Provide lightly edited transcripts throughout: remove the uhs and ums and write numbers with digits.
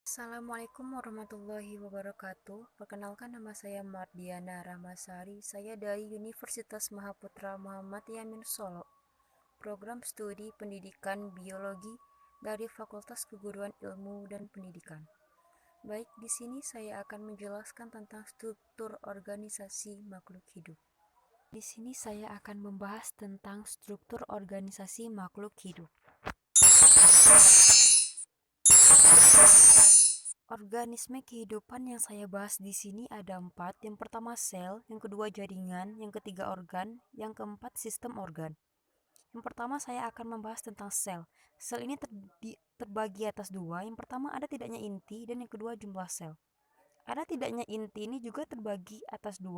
Assalamualaikum warahmatullahi wabarakatuh. Perkenalkan nama saya Mardiana Rahmasari. Saya dari Universitas Mahaputra Muhammad Yamin Solo. Program Studi Pendidikan Biologi dari Fakultas Keguruan Ilmu dan Pendidikan. Baik, di sini saya akan menjelaskan tentang struktur organisasi makhluk hidup. Di sini saya akan membahas tentang struktur organisasi makhluk hidup. Organisme kehidupan yang saya bahas di sini ada 4. Yang pertama sel, yang kedua jaringan, yang ketiga organ, yang keempat sistem organ. Yang pertama saya akan membahas tentang sel. Sel ini terbagi atas 2. Yang pertama ada tidaknya inti dan yang kedua jumlah sel. Ada tidaknya inti ini juga terbagi atas 2,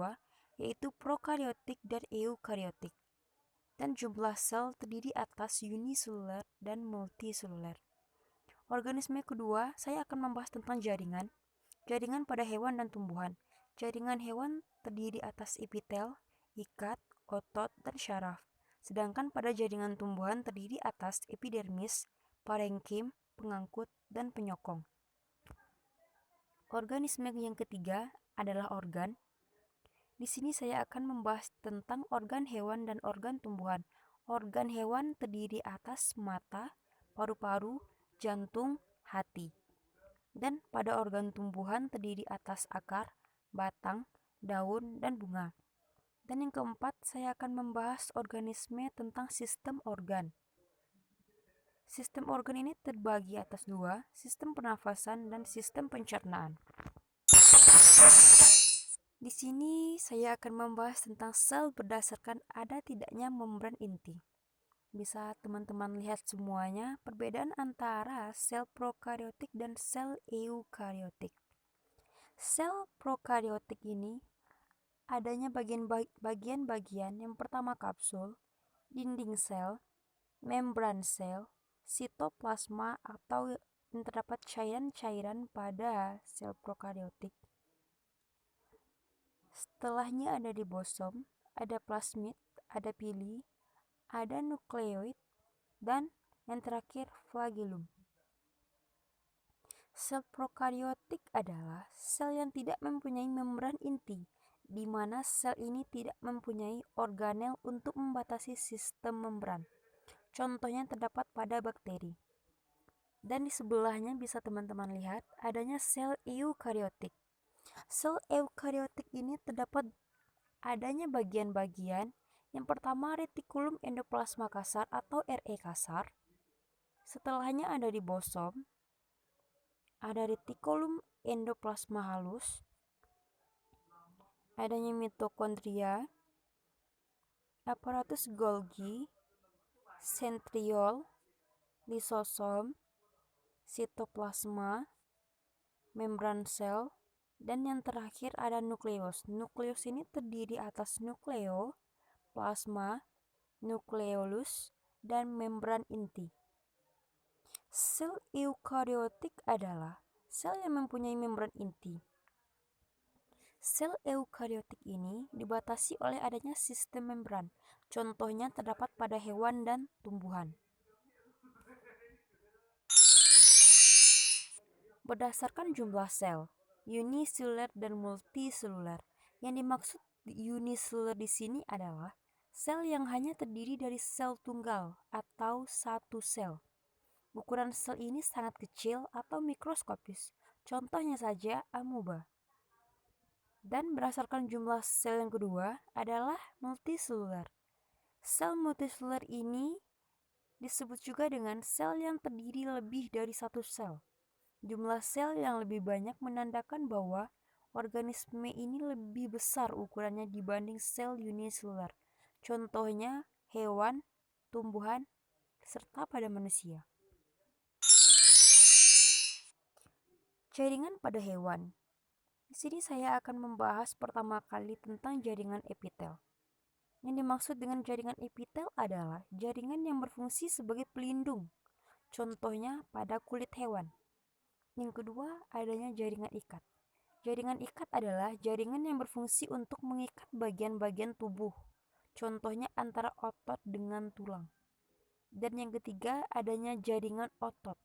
yaitu prokariotik dan eukariotik. Dan jumlah sel terdiri atas uniseluler dan multiseluler. Organisme kedua, saya akan membahas tentang jaringan. Jaringan pada hewan dan tumbuhan. Jaringan hewan terdiri atas epitel, ikat, otot, dan syaraf. Sedangkan pada jaringan tumbuhan terdiri atas epidermis, parenkim, pengangkut, dan penyokong. Organisme yang ketiga adalah organ. Di sini saya akan membahas tentang organ hewan dan organ tumbuhan. Organ hewan terdiri atas mata, paru-paru, jantung, hati. Dan pada organ tumbuhan terdiri atas akar, batang, daun, dan bunga. Dan yang keempat, saya akan membahas organisme tentang sistem organ. Sistem organ ini terbagi atas 2, sistem pernafasan dan sistem pencernaan. Di sini saya akan membahas tentang sel berdasarkan ada tidaknya membran inti. Bisa teman-teman lihat semuanya perbedaan antara sel prokariotik dan sel eukariotik. Sel prokariotik ini adanya bagian-bagian yang pertama kapsul, dinding sel, membran sel, sitoplasma atau yang terdapat cairan-cairan pada sel prokariotik. Setelahnya ada ribosom, ada plasmid, ada pili, ada nukleoid, dan yang terakhir flagellum. Sel prokariotik adalah sel yang tidak mempunyai membran inti, di mana sel ini tidak mempunyai organel untuk membatasi sistem membran. Contohnya terdapat pada bakteri. Dan di sebelahnya bisa teman-teman lihat adanya sel eukariotik. Sel eukariotik ini terdapat adanya bagian-bagian. Yang pertama retikulum endoplasma kasar atau RE kasar. Setelahnya ada ribosom, ada retikulum endoplasma halus, adanya mitokondria, aparatus Golgi, sentriol, lisosom, sitoplasma, membran sel, dan yang terakhir ada nukleus. Nukleus ini terdiri atas nukleo, plasma, nukleolus, dan membran inti. Sel eukariotik adalah sel yang mempunyai membran inti. Sel eukariotik ini dibatasi oleh adanya sistem membran. Contohnya terdapat pada hewan dan tumbuhan. Berdasarkan jumlah sel, uniseluler dan multiseluler. Yang dimaksud uniseluler di sini adalah sel yang hanya terdiri dari sel tunggal atau satu sel. Ukuran sel ini sangat kecil atau mikroskopis. Contohnya saja amoeba. Dan berdasarkan jumlah sel yang kedua adalah multiseluler. Sel multiseluler ini disebut juga dengan sel yang terdiri lebih dari satu sel. Jumlah sel yang lebih banyak menandakan bahwa organisme ini lebih besar ukurannya dibanding sel uniseluler. Contohnya hewan, tumbuhan, serta pada manusia. Jaringan pada hewan. Di sini saya akan membahas pertama kali tentang jaringan epitel. Yang dimaksud dengan jaringan epitel adalah jaringan yang berfungsi sebagai pelindung. Contohnya pada kulit hewan. Yang kedua, adanya jaringan ikat. Jaringan ikat adalah jaringan yang berfungsi untuk mengikat bagian-bagian tubuh. Contohnya antara otot dengan tulang. Dan yang ketiga, adanya jaringan otot.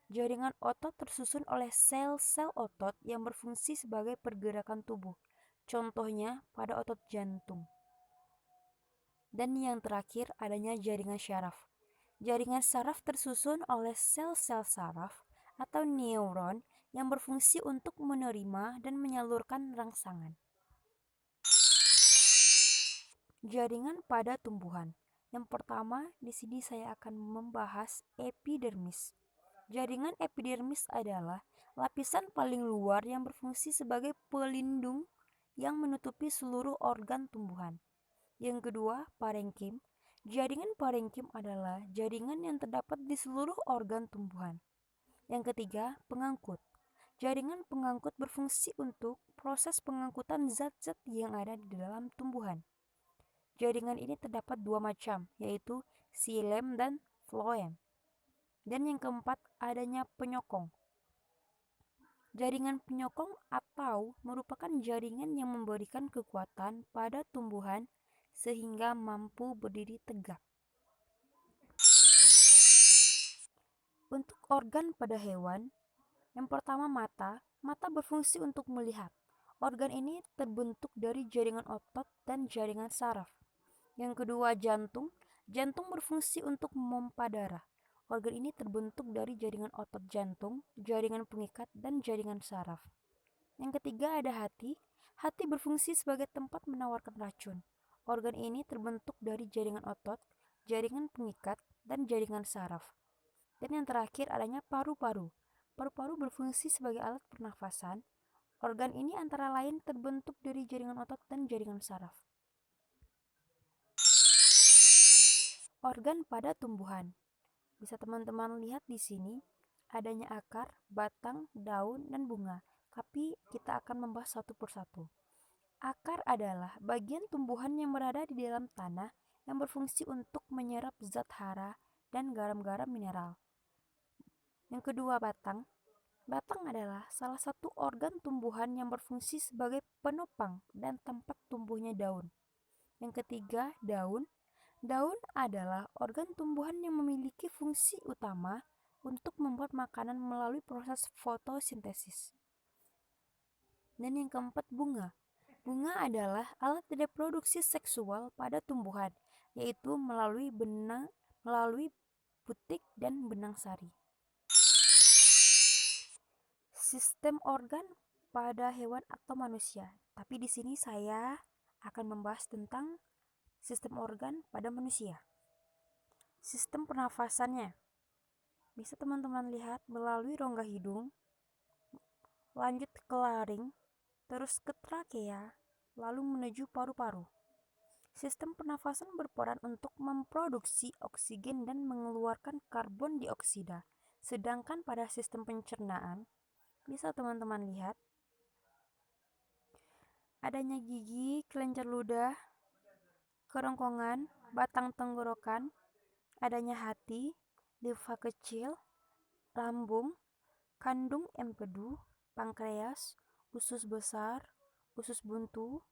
Jaringan otot tersusun oleh sel-sel otot yang berfungsi sebagai pergerakan tubuh. Contohnya pada otot jantung. Dan yang terakhir adanya jaringan syaraf. Jaringan saraf tersusun oleh sel-sel saraf atau neuron yang berfungsi untuk menerima dan menyalurkan rangsangan. Jaringan pada tumbuhan. Yang pertama, di sini saya akan membahas epidermis. Jaringan epidermis adalah lapisan paling luar yang berfungsi sebagai pelindung yang menutupi seluruh organ tumbuhan. Yang kedua, parenkim. Jaringan parenkim adalah jaringan yang terdapat di seluruh organ tumbuhan. Yang ketiga, pengangkut. Jaringan pengangkut berfungsi untuk proses pengangkutan zat-zat yang ada di dalam tumbuhan. Jaringan ini terdapat dua macam, yaitu xilem dan floem. Dan yang keempat, adanya penyokong. Jaringan penyokong atau merupakan jaringan yang memberikan kekuatan pada tumbuhan sehingga mampu berdiri tegak. Untuk organ pada hewan, yang pertama mata. Mata berfungsi untuk melihat. Organ ini terbentuk dari jaringan otot dan jaringan saraf. Yang kedua, jantung. Jantung berfungsi untuk memompa darah. Organ ini terbentuk dari jaringan otot jantung, jaringan pengikat, dan jaringan saraf. Yang ketiga ada hati. Hati berfungsi sebagai tempat menawarkan racun. Organ ini terbentuk dari jaringan otot, jaringan pengikat, dan jaringan saraf. Dan yang terakhir adanya paru-paru. Paru-paru berfungsi sebagai alat pernafasan. Organ ini antara lain terbentuk dari jaringan otot dan jaringan saraf. Organ pada tumbuhan. Bisa teman-teman lihat di sini adanya akar, batang, daun, dan bunga. Tapi kita akan membahas satu persatu. Akar adalah bagian tumbuhan yang berada di dalam tanah yang berfungsi untuk menyerap zat hara dan garam-garam mineral. Yang kedua, batang. Batang adalah salah satu organ tumbuhan yang berfungsi sebagai penopang dan tempat tumbuhnya daun. Yang ketiga, daun. Daun adalah organ tumbuhan yang memiliki fungsi utama untuk membuat makanan melalui proses fotosintesis. Dan yang keempat, bunga. Bunga adalah alat reproduksi seksual pada tumbuhan, yaitu melalui butik dan benang sari. Sistem organ pada hewan atau manusia. Tapi di sini saya akan membahas tentang sistem organ pada manusia. Sistem pernafasannya. Bisa teman-teman lihat melalui rongga hidung, lanjut ke laring, terus ke trakea, lalu menuju paru-paru. Sistem pernafasan berperan untuk memproduksi oksigen dan mengeluarkan karbon dioksida. Sedangkan pada sistem pencernaan, bisa teman-teman lihat adanya gigi, kelenjar ludah, kerongkongan, batang tenggorokan, adanya hati, limfa kecil, lambung, kandung empedu, pankreas, usus besar, usus buntu,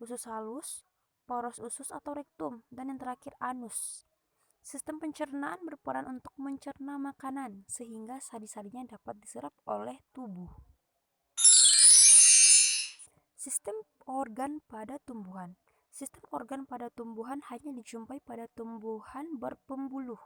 usus halus, poros usus atau rektum, dan yang terakhir anus. Sistem pencernaan berperan untuk mencerna makanan sehingga sari-sarinya dapat diserap oleh tubuh. Sistem organ pada tumbuhan. Sistem organ pada tumbuhan hanya dijumpai pada tumbuhan berpembuluh.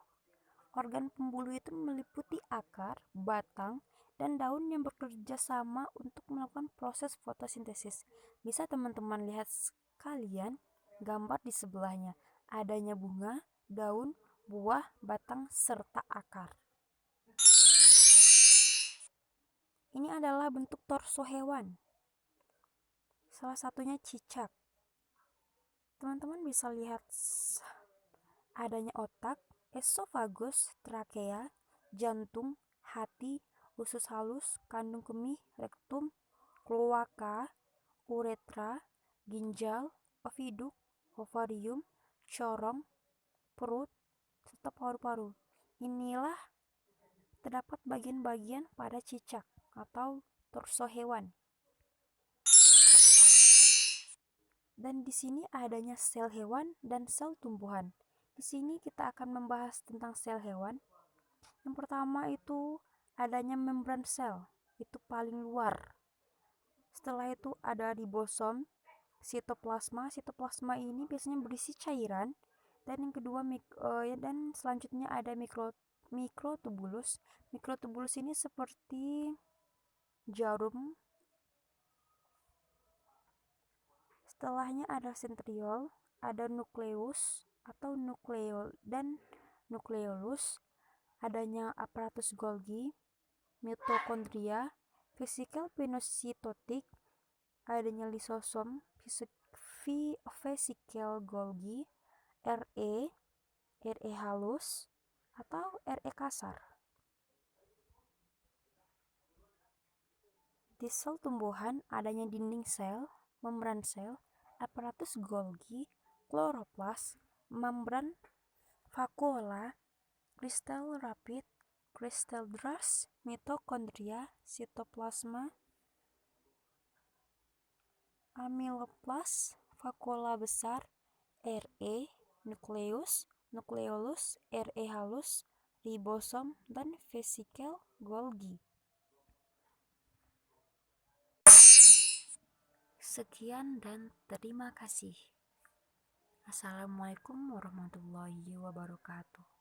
Organ pembuluh itu meliputi akar, batang, dan daun yang bekerja sama untuk melakukan proses fotosintesis. Bisa teman-teman lihat sekalian gambar di sebelahnya. Adanya bunga, daun, buah, batang, serta akar. Ini adalah bentuk torso hewan. Salah satunya cicak. Teman-teman bisa lihat adanya otak, esofagus, trakea, jantung, hati, usus halus, kandung kemih, rektum, kloaka, uretra, ginjal, oviduk, ovarium, corong, perut, serta paru-paru. Inilah terdapat bagian-bagian pada cicak atau torso hewan. Dan di sini adanya sel hewan dan sel tumbuhan. Di sini kita akan membahas tentang sel hewan. Yang pertama itu adanya membran sel, itu paling luar. Setelah itu ada ribosom, sitoplasma. Sitoplasma ini biasanya berisi cairan. Dan yang kedua dan selanjutnya ada mikrotubulus. Mikrotubulus ini seperti jarum. Setelahnya ada sentriol, ada nukleus atau nukleolus, adanya aparatus Golgi, mitokondria, vesikel pinositotik, adanya lisosom, vesikel Golgi, RE halus atau RE kasar. Di sel tumbuhan adanya dinding sel, membran sel, aparatus Golgi, kloroplas, membran vakuola, kristal rapid, kristal dras, mitokondria, sitoplasma, amiloplas, vakuola besar, RE, nukleus, nukleolus, RE halus, ribosom, dan vesikel Golgi. Sekian dan terima kasih. Assalamualaikum warahmatullahi wabarakatuh.